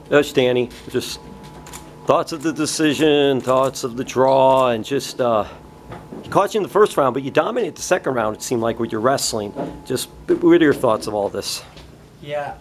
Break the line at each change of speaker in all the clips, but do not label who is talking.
Danny. Just thoughts of the decision, thoughts of the draw, and just he caught you in the first round, but you dominated the second round, it seemed like, with your wrestling. Just what are your thoughts of all this?
Yeah,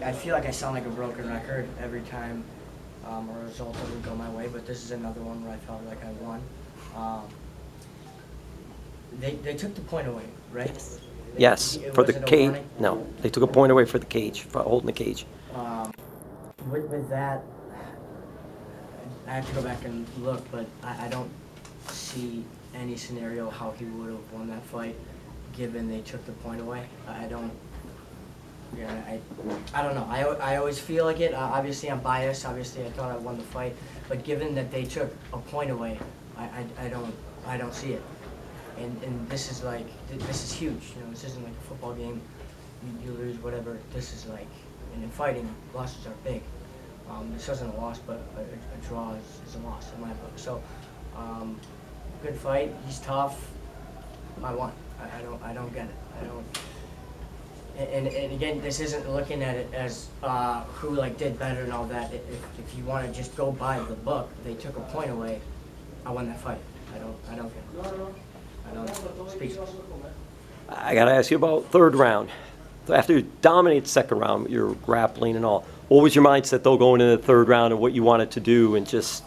I feel like I sound like a broken record every time a result doesn't go my way, but this is another one where I felt like I won. They took the point away, right?
Yes, for the cage. No, they took a point away for the cage, for holding the cage.
With that, I have to go back and look, but I don't see any scenario how he would have won that fight, given they took the point away. I don't. Yeah, I don't know. I always feel like it. Obviously, I'm biased. Obviously, I thought I won the fight, but given that they took a point away, I don't see it. And this is like, this is huge. You know, this isn't like a football game. You lose whatever. This is like, and in fighting, losses are big. This wasn't a loss, but a draw is a loss in my book. So, good fight. He's tough. I won. I don't get it. I don't. And again, this isn't looking at it as who like did better and all that. If you want to just go by the book, they took a point away. I won that fight. I don't get it. I don't. Speechless.
I got to ask you about third round. After you dominated second round, you're grappling and all. What was your mindset though going into the third round and what you wanted to do and just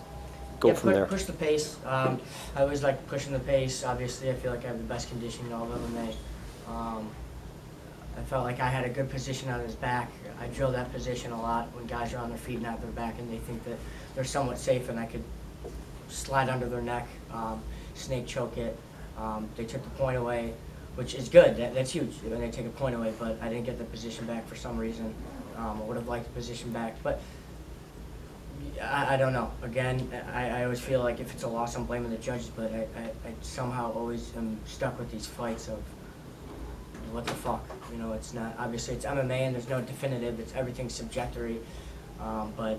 go from there?
Push the pace. I always like pushing the pace. Obviously, I feel like I have the best conditioning in all of MMA. I felt like I had a good position on his back. I drill that position a lot when guys are on their feet and at their back and they think that they're somewhat safe, and I could slide under their neck, snake choke it. They took the point away, which is good. That's huge when they take a point away, but I didn't get the position back for some reason. I would have liked the position back, but I don't know. Again, I always feel like if it's a loss, I'm blaming the judges, but I somehow always am stuck with these fights of what the fuck, you know. It's not, obviously it's MMA and there's no definitive, it's everything subjectory, but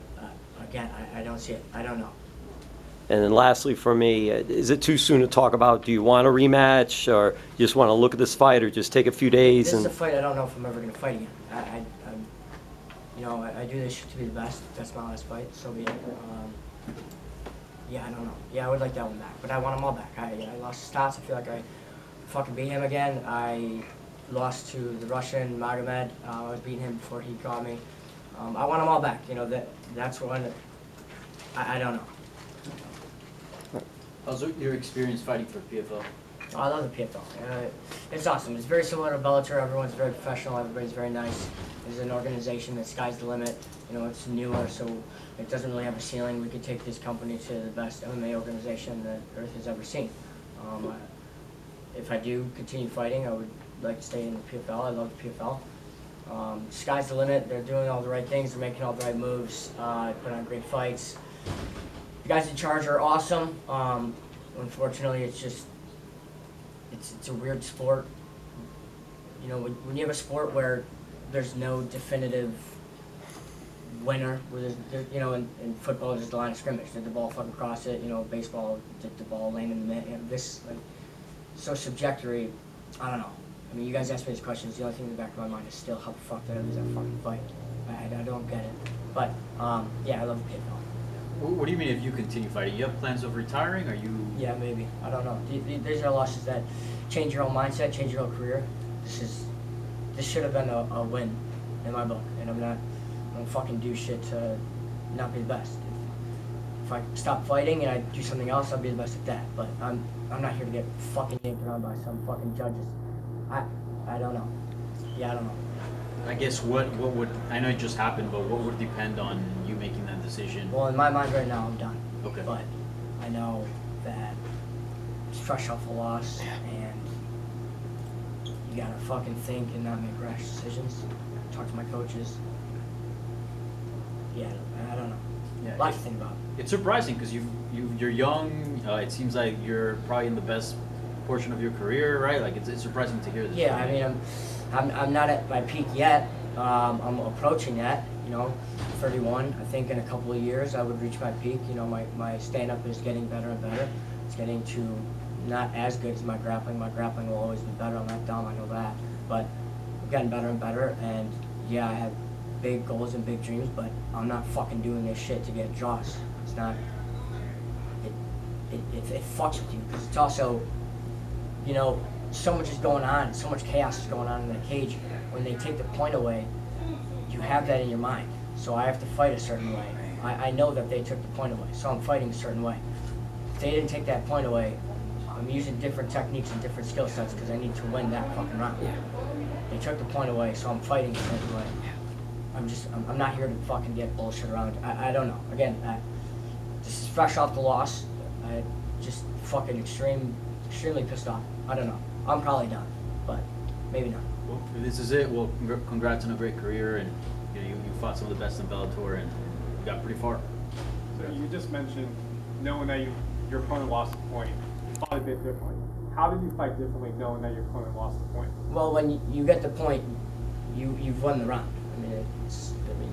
again, I don't see it. I don't know.
And then lastly for me, is it too soon to talk about, do you want a rematch, or you just want to look at this fight, or just take a few days?
This is a fight I don't know if I'm ever going to fight again. You know, I do this to be the best. If that's my last fight, so be it. Yeah, I don't know. Yeah, I would like that one back, but I want them all back. I lost to Stats. I feel like I fucking beat him again. I lost to the Russian Magomed. I was beating him before he caught me. I want them all back. You know, that's one. I don't know.
How's your experience fighting for PFL?
Oh, I love the PFL. It's awesome. It's very similar to Bellator. Everyone's very professional. Everybody's very nice. It's an organization that sky's the limit. You know, it's newer, so it doesn't really have a ceiling. We could take this company to the best MMA organization that Earth has ever seen. If I do continue fighting, I would like to stay in the PFL. I love the PFL. Sky's the limit. They're doing all the right things. They're making all the right moves. Put on great fights. The guys in charge are awesome. Unfortunately, it's just it's a weird sport. You know, when you have a sport where there's no definitive winner, where you know, in football there's the line of scrimmage. Did the ball fucking cross it? You know, baseball, did the ball land in the net? You know, this like so subjectory. I don't know. I mean, you guys ask me these questions. The only thing in the back of my mind is still how the fuck did I lose that fucking fight? I don't get it. But yeah, I love the PFL.
What do you mean if you continue fighting? You have plans of retiring? Are you?
Yeah, maybe. I don't know. These are losses that change your whole mindset, change your whole career. This should have been a win in my book, and I don't fucking do shit to not be the best. If I stop fighting and I do something else, I'll be the best at that. But I'm not here to get fucking yanked around by some fucking judges. I don't know. Yeah, I don't know.
I guess what would, I know it just happened, but what would depend on you making that decision?
Well, in my mind right now, I'm done.
Okay.
But I know that it's fresh off a loss, and you gotta fucking think and not make rash decisions. Talk to my coaches. Yeah, I don't know.
Yeah,
Lots to think about.
It's surprising because you're young. It seems like you're probably in the best portion of your career, right? Like it's surprising to hear this.
Yeah, I mean, I'm not at my peak yet. I'm approaching that. You know, 31. I think in a couple of years I would reach my peak. You know, my stand-up is getting better and better. It's getting to not as good as my grappling. My grappling will always be better. I'm not dumb. I know that. But I'm getting better and better. And yeah, I have big goals and big dreams, but I'm not fucking doing this shit to get draws. It's not. It fucks with you because it's also, you know, so much is going on, so much chaos is going on in that cage. When they take the point away, you have that in your mind. So I have to fight a certain way. I know that they took the point away, so I'm fighting a certain way. If they didn't take that point away, I'm using different techniques and different skill sets because I need to win that fucking round. They took the point away, so I'm fighting a certain way. I'm not here to fucking get bullshit around. I don't know. Again, this is fresh off the loss. I just fucking extremely pissed off. I don't know. I'm probably done, but maybe not.
Well, if this is it, well, congrats on a great career, and you know, you fought some of the best in Bellator, and you got pretty far.
So you just mentioned knowing that your opponent lost a point. You fought a bit differently. How did you fight differently knowing that your opponent lost the point?
Well, when you get the point, you've won the round. I mean,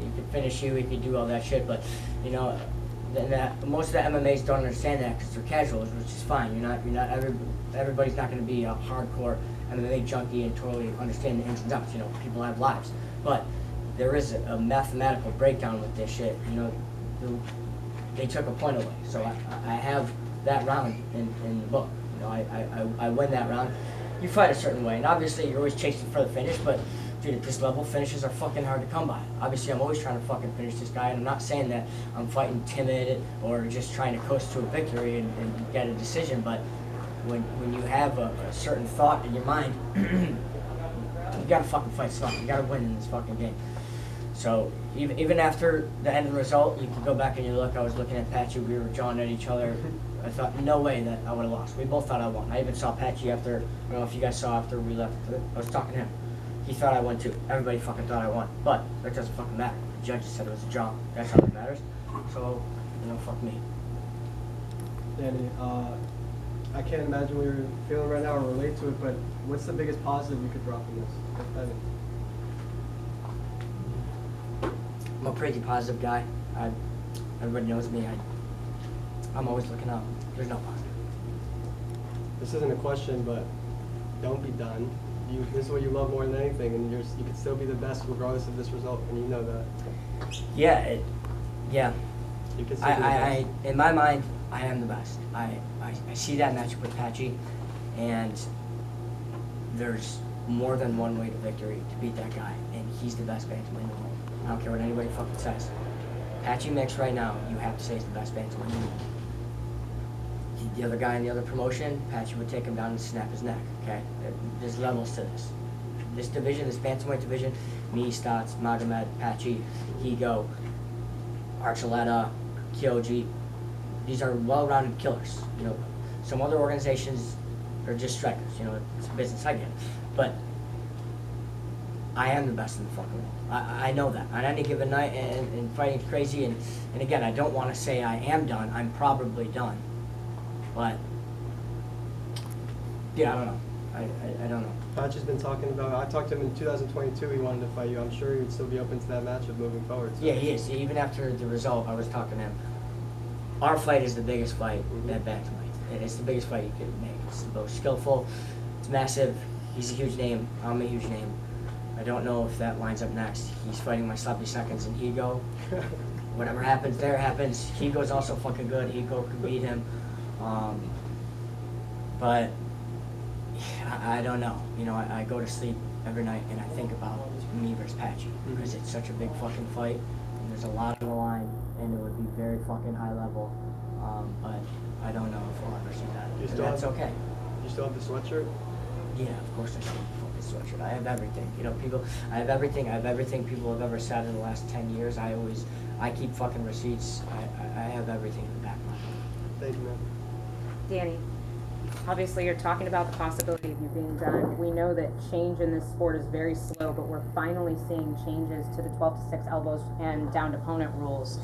he could finish you, he could do all that shit, but you know, most of the MMAs don't understand that because they're casuals, which is fine. Everybody's not going to be a hardcore MMA junkie and totally understand the ins and outs. You know, people have lives, but there is a mathematical breakdown with this shit. You know, they took a point away, so I have that round in the book. You know, I win that round. You fight a certain way, and obviously you're always chasing for the finish, but dude, at this level, finishes are fucking hard to come by. Obviously, I'm always trying to fucking finish this guy, and I'm not saying that I'm fighting timid or just trying to coast to a victory and get a decision, but when you have a certain thought in your mind, you gotta fucking fight smart. You gotta win in this fucking game. So even after the end of the result, you can go back and you look. I was looking at Patchy. We were jawing at each other. I thought, no way that I would have lost. We both thought I won. I even saw Patchy after. I don't know if you guys saw after we left. I was talking to him. He thought I won too. Everybody fucking thought I won. But that doesn't fucking matter. The judges said it was a draw. That's all that matters. So, you know, fuck me.
Danny, I can't imagine what you're feeling right now or relate to it, but what's the biggest positive you could draw from this?
I'm a pretty positive guy. Everybody knows me. I'm always looking up. There's no positive.
This isn't a question, but don't be done. This is what you love more than anything, and you can still be the best regardless of this result, and you know that.
Yeah, yeah.
You can still be the best.
In my mind, I am the best. I see that matchup with Patchy, and there's more than one way to victory to beat that guy, and he's the best bantamweight in the world. I don't care what anybody fucking says. Patchy Mix right now, you have to say he's the best bantamweight in the world. The other guy in the other promotion, Patchy would take him down and snap his neck, okay? There's levels to this. This division, this bantamweight division, me, Stotts, Magomed, Patchy, Higo, Archuleta, Kyoji, these are well-rounded killers. You know, some other organizations are just strikers, you know, it's business, I get it. But I am the best in the fucking world. I know that. On any given night, and fighting's crazy, and again, I don't want to say I am done. I'm probably done. But, yeah, I don't know. I don't know.
Patchy's been talking about, I talked to him in 2022, he wanted to fight you. I'm sure he would still be open to that matchup moving forward. So.
Yeah, he is. Even after the result, I was talking to him. Our fight is the biggest fight at bantamweight. And it's the biggest fight you could make. It's the most skillful. It's massive. He's a huge name. I'm a huge name. I don't know if that lines up next. He's fighting my sloppy seconds in Higo. Whatever happens there happens. Higo's also fucking good. Higo could beat him. But I don't know. You know, I go to sleep every night and I think about me versus Patchy because it's such a big fucking fight and there's a lot on the line and it would be very fucking high level. But I don't know if we'll ever see that. And that's okay.
You still have the sweatshirt?
Yeah, of course I still have the fucking sweatshirt. I have everything. You know, I have everything. I have everything people have ever said in the last 10 years. I keep fucking receipts. I have everything in the back of my head.
Thank you, man.
Danny, obviously you're talking about the possibility of you being done. We know that change in this sport is very slow, but we're finally seeing changes to the 12-6 elbows and downed opponent rules.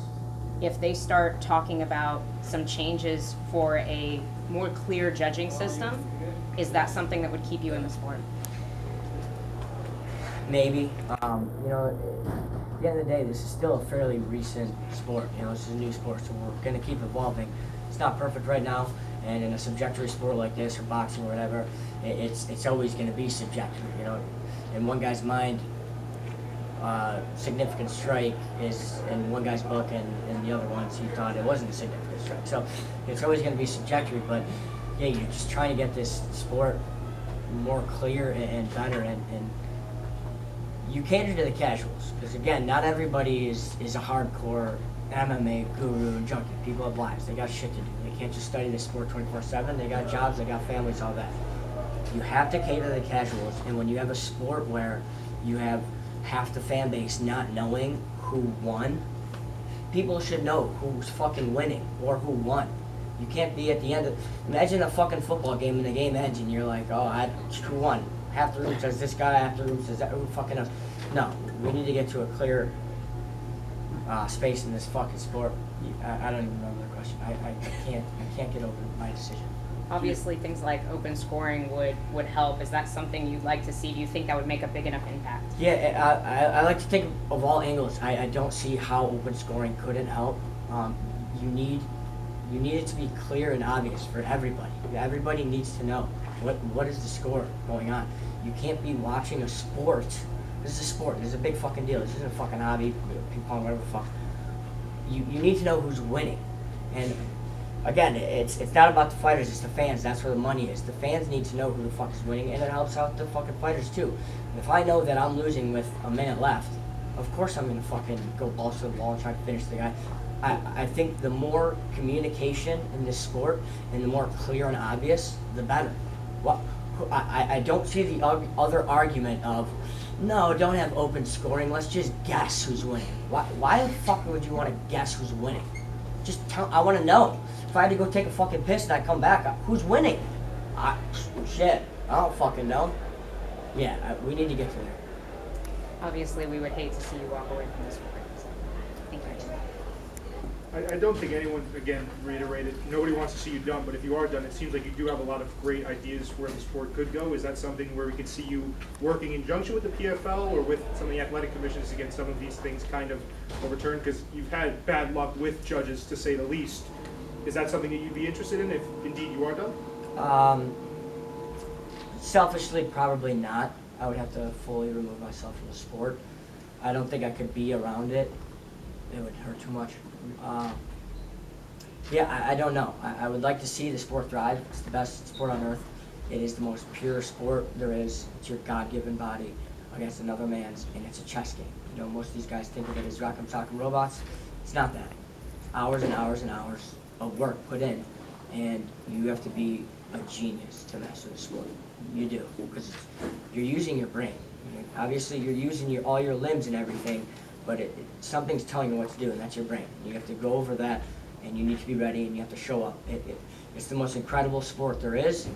If they start talking about some changes for a more clear judging system, is that something that would keep you in the sport?
Maybe. You know, at the end of the day, this is still a fairly recent sport. You know, this is a new sport, so we're going to keep evolving. It's not perfect right now, and in a subjective sport like this, or boxing or whatever, it's always going to be subjective. You know, in one guy's mind, significant strike is in one guy's book, and in the other ones he thought it wasn't a significant strike. So it's always going to be subjective, but yeah, you're just trying to get this sport more clear and better, and you cater to the casuals, because again, not everybody is a hardcore MMA guru junkie. People have lives, they got shit to do. They can't just study this sport 24/7. They got jobs, they got families, all that. You have to cater to the casuals, and when you have a sport where you have half the fan base not knowing who won, people should know who's fucking winning or who won. You can't be at the end of, imagine a fucking football game and the game ends and you're like, oh, who won? Half the room says this guy, half the room says that, who fucking knows? No, we need to get to a clear space in this fucking sport. I don't even remember the question. I can't get over my decision.
Obviously, things like open scoring would help. Is that something you'd like to see? Do you think that would make a big enough impact?
Yeah, I like to think of all angles. I don't see how open scoring couldn't help. You need it to be clear and obvious for everybody. Everybody needs to know what is the score going on. You can't be watching a sport. This is a sport. This is a big fucking deal. This isn't a fucking hobby, ping pong, whatever the fuck. You need to know who's winning. And again, it's not about the fighters, it's the fans. That's where the money is. The fans need to know who the fuck is winning, and it helps out the fucking fighters too. And if I know that I'm losing with a minute left, of course I'm gonna fucking go balls to the wall and try to finish the guy. I think the more communication in this sport and the more clear and obvious, the better. I don't see the other argument of, no, don't have open scoring, let's just guess who's winning. Why the fuck would you want to guess who's winning? Just tell, I want to know. If I had to go take a fucking piss and I come back, who's winning? Shit, I don't fucking know. Yeah, we need to get to there.
Obviously, we would hate to see you walk away from this sport. So, thank you.
I don't think anyone, again, reiterated, nobody wants to see you done, but if you are done, it seems like you do have a lot of great ideas where the sport could go. Is that something where we could see you working in conjunction with the PFL or with some of the athletic commissions to get some of these things kind of overturned? Because you've had bad luck with judges, to say the least. Is that something that you'd be interested in if indeed you are done?
Selfishly, probably not. I would have to fully remove myself from the sport. I don't think I could be around it. It would hurt too much. Yeah, I don't know. I would like to see the sport thrive. It's the best sport on earth. It is the most pure sport there is. It's your God-given body against another man's, and it's a chess game. You know, most of these guys think of it as rock'em sock'em robots. It's not that. It's hours and hours and hours of work put in, and you have to be a genius to master the sport. You do, because you're using your brain. Obviously, you're using all your limbs and everything, but something's telling you what to do, and that's your brain. You have to go over that, and you need to be ready, and you have to show up. It's the most incredible sport there is.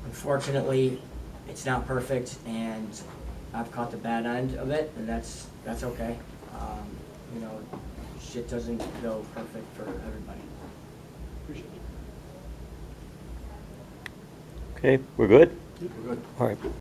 Unfortunately, it's not perfect, and I've caught the bad end of it, and that's okay. You know, shit doesn't go perfect for everybody.
Appreciate it.
Okay, we're good?
We're good.
All right.